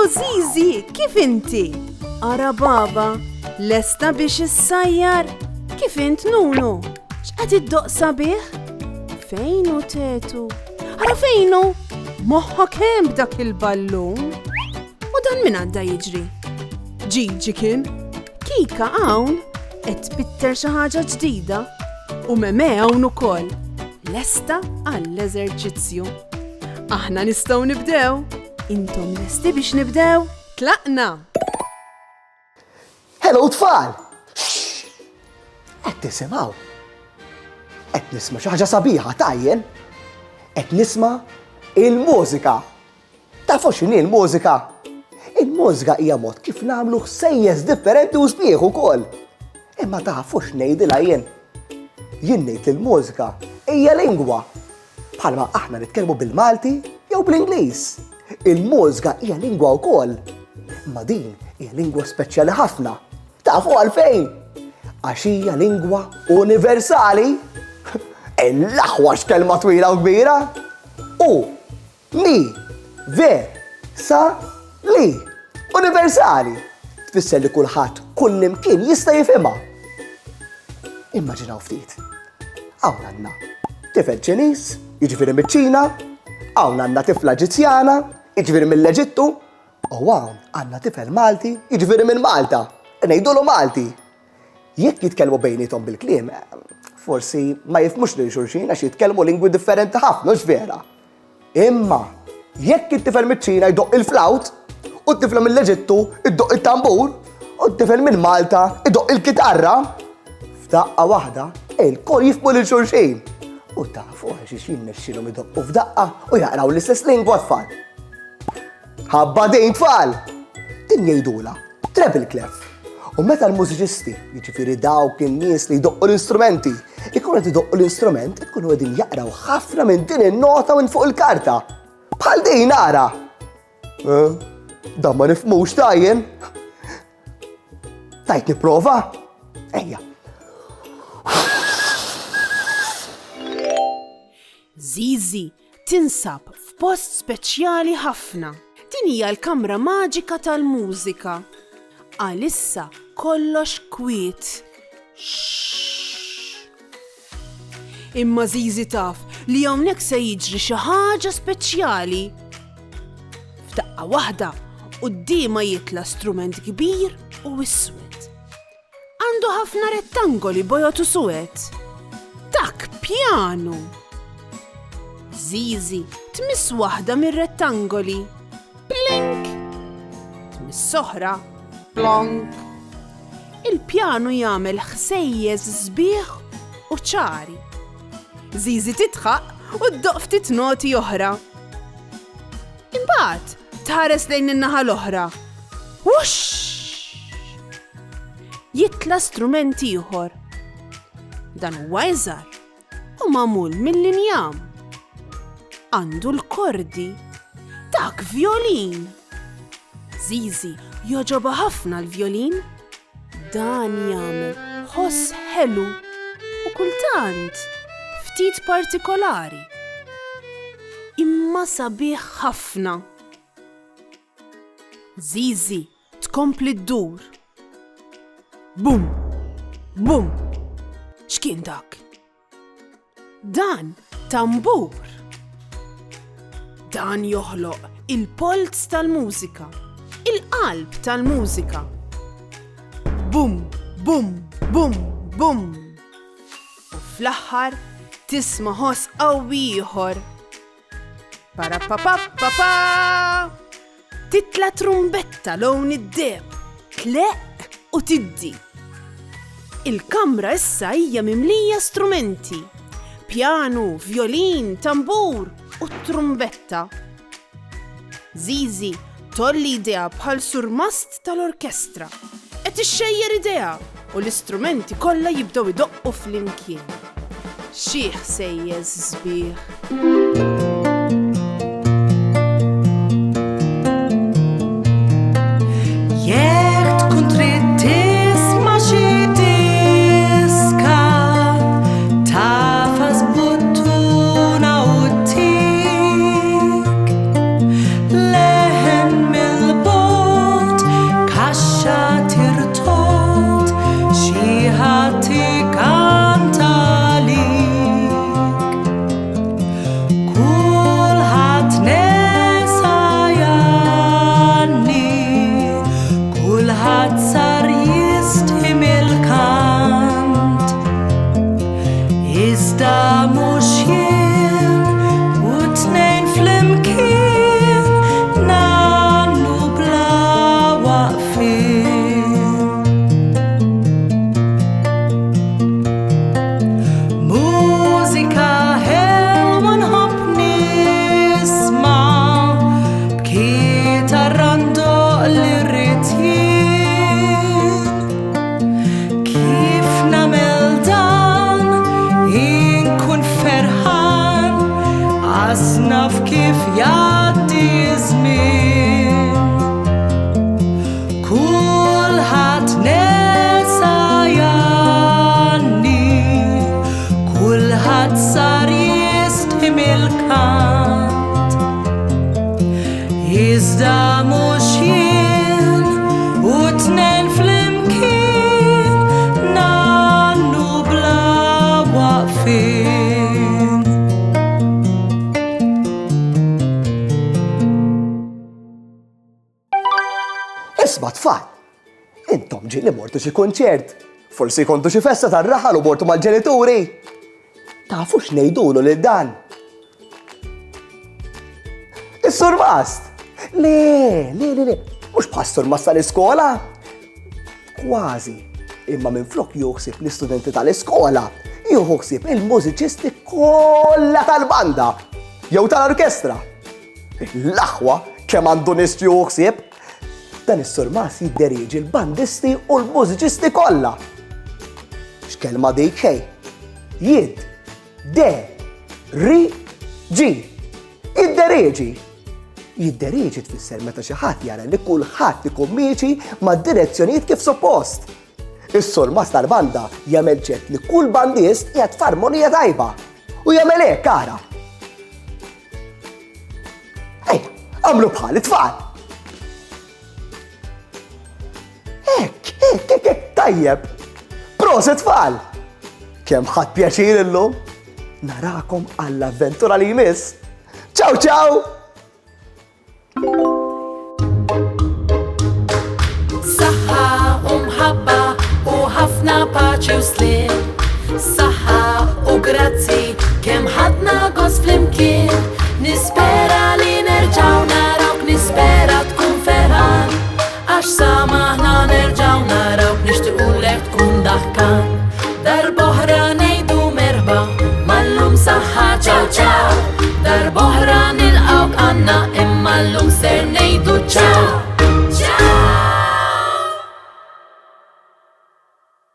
Zizi, kif inti? Ara baba, lesta biex issajjar? Kif int Nunu? X'qed iddoqsa bih? Fejnu tetu? Ara fejnu? Moħħok hemm b'dak il-ballun? U dan min għadda jiġri? Ġiġi kien? Kika hawn qed tbitter xi ħaġa ġdida u Meme hawn ukoll. Lesta għall-eżerċizzju. Aħna nistgħu nibdew. Intom lesti biex nibdew? Tlaqna! Hello tfal! Qed tisimgħu. Qed nisma' xi ħaġa sabiħa tajjen. Qed nisma' il-mużika. Tafu x'inhi l-mużika? Il-mużika hija mod kif nagħmlu ħsejjes differenti u sbieħ ukoll. Imma tafu x'ngħidilha jien. Jien ngħid il-mużika hija lingwa. Bħalma aħna nitkellmu bil-Malti jew bl-Ingliż. Il-mużika hija lingwa wkoll. Imma din hija lingwa speċjali ħafna. Tafu għalfejn? Għax hija lingwa universali. Il-aħwa x'kelma twila u kbira. U-ni-ver-sa-li. Universali. Tfisser li kulħadd kull imkien jista' jifhimha. Immaġinaw ftit. Hawn għandna tifel Ċiniż, jiġifieri miċ-Ċina, hawn għandna tifla Eġizzjana, jiġifieri mill-Eġittu, u hawn għandna tifel Malti, jiġifieri minn Malta. Ngħidulu Malti. Jekk jitkellmu bejniethom bil-kliem, forsi ma jifhmux lil xulxin għax jitkellmu lingwi differenti ħafna x'vera. Imma jekk it-tifel miċ-Ċina jdoqq il-flawt, u t-tifla mill-Eġittu iddoqq it-tambur, u t-tifel minn Malta iddoqq il-kitarra, f'daqqa waħda il-kol jifhmu lil xulxin. U tafu għax jinnexxilhom idoqqu f'daqqa u jaqraw l-istess lingwa tfal. Ħabba din tfal! Din jgħidula treble clef. U meta l-mużiċisti, jiġifieri dawk in-nies li jdoqqu l-istrumenti, ikunu qed idoqqu l-istrument, ikunu qegħdin jaqraw ħafna minn din in-nota minn fuq il-karta. Bħal din ara. Dan ma nifhmux tajjen. Tajt nipprova? Ejja. Zizi tinsab f'post speċjali ħafna. Din hija l-kamra maġika tal-mużika. Għalissa kollox kwiet. Imma Zizi taf li hawnhekk se jiġri xi ħaġa speċjali. F'daqqa waħda qudiema jitla' strument kbir u iswed. Għandu ħafna rettangoli bojot u suwed. Dak pjanu. Zizi tmiss waħda mir-rettangoli. Blink! Tmiss oħra. Plonk! Il-pjanu jagħmel ħsejjeż sbieħ u ċari. Zizi titħaq u ddoqq ftit noti oħra. Imbagħad tħares lejn in-naħa l-oħra. Wux! Jitla strument ieħor. Dan huwa iżgħar u magħmul mill-injam. Għandu l-kordi. Dak violin. Zizi joġoba ħafna l-violin. Dan jagħmel ħoss ħelu u kultant ftit partikolari. Imma sabiħ ħafna. Zizi tkompli ddur. Bum! Bum! X'kien dak? Dan tambur. Dan joħloq il-polz tal-mużika, il-qalb tal-mużika. Bum, bum, bum, bum. U fl-aħħar tisma' ħoss qawwi ieħor. Parapapapapa! Titla' trumbetta lowni d-deb, tleq u tiddi. Il-kamra issa hija mimlija strumenti. Pjanu, violin, tambur u trumbetta. Zizi tolli idea bħal surmast tal-orkestra. Qed ixxejjer idea u l-istrumenti kollha jibdew idoqqu flimkien. Xi ħsejjeż sbieħ. Lehen mill-bo laqqas naf kif jgħaddi żmien. Kulħadd nesa janni, kulħadd sar jistħi mill-kant. Iżda mhux jien u tnejn flimkien nannu bla waqfien. Isma' tfal, intom ġieli mortu xi kunċert, forsi kontu xi festa tar-raħal u mortu mal-ġenituri. Tafu x'ngħidulu lil dan? Is-Sur Mast! Le, mhux bħas-Sur Mast tal-iskola. Kważi, imma minflok joħsib l-istudenti tal-iskola, joħsib il-mużiċisti kollha tal-banda jew tal-orkestra. L-aħwa kemm għandu nies joħsib, dan is-Sur Mast jidderieġi l-bandisti u l-mużiċisti kollha. X'kelma dik hej? Jidderieġi. Jidderieġi. Jidderieġi tfisser meta xi ħadd jara li kulħadd ikun miexi mad-direzzjonijiet kif suppost. Is-Sur Mast tal-banda jagħmel ċert li kull bandist qiegħed f'armonija tajba u jagħmel hekk ara. Ejja, għamlu bħal it-tfal. Hekk, tajjeb. Proset tfal. Kemm ħadd pjaċir illum. Narakom għall-avventura li jmiss. Ciao ciao! Saħħa u mħabba u ħafna paċi u slim. Saħħa u grazzi kemm ħadna gost flimkien. Nispera li nerġaw narawk, nispera tkun ferħan. Għax samaħna nerġaw narawk, nixtiequlek tkun daħkan. Darb'oħra ngħidu merħba, mallum saħħa ciao ciao. Darb'oħra nilqawk għandna imma llum ser ngħidu ciao.